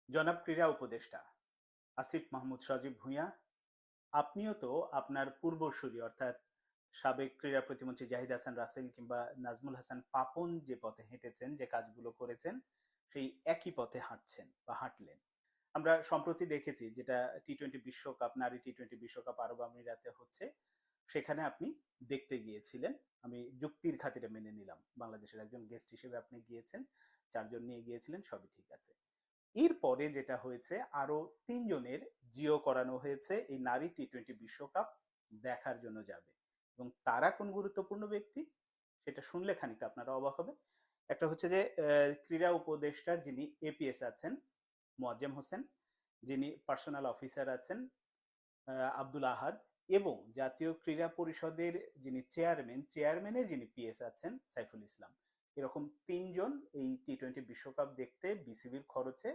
জনাব ক্রীড়া উপদেষ্টা আসিফ মাহমুদ সজীব ভূঁইয়া, আপনিও তো আপনার পূর্বসূরি অর্থাৎ সাবেক ক্রীড়া প্রতিমন্ত্রী জাহিদ হাসান রাসেল কিংবা নাজমুল হাসান পাপন যে পথে হেঁটেছেন, যে কাজগুলো করেছেন, সেই একই পথে হাঁটছেন বা হাঁটলেন। আমরা সম্প্রতি দেখেছি যেটা টি-টোয়েন্টি বিশ্বকাপ, নারী টি-টোয়েন্টি বিশ্বকাপ আরব আমিরাতে হচ্ছে, সেখানে আপনি দেখতে গিয়েছিলেন। আমি যুক্তির খাতিরে মেনে নিলাম বাংলাদেশের একজন গেস্ট হিসেবে আপনি গিয়েছেন, ৪ জন নিয়ে গিয়েছিলেন, সবই ঠিক আছে। এরপরে যেটা হয়েছে, আরো ৩ জনের জিও করানো হয়েছে এই নারী টি-টোয়েন্টি বিশ্বকাপ দেখার জন্য যাবে। এবং তারা কোন গুরুত্বপূর্ণ ব্যক্তি সেটা শুনলে খানিকটা আপনারা অবাক হবেন। একটা হচ্ছে যে ক্রীড়া উপদেষ্টার যিনি এপিএস আছেন মোয়াজ্জেম হোসেন, যিনি পার্সোনাল অফিসার আছেন আব্দুল আহাদ, এবং জাতীয় ক্রীড়া পরিষদের যিনি চেয়ারম্যানের যিনি পিএস আছেন সাইফুল ইসলাম। এরকম ৩ জন এই টি-টোয়েন্টি বিশ্বকাপ দেখতে বিসিবির খরচে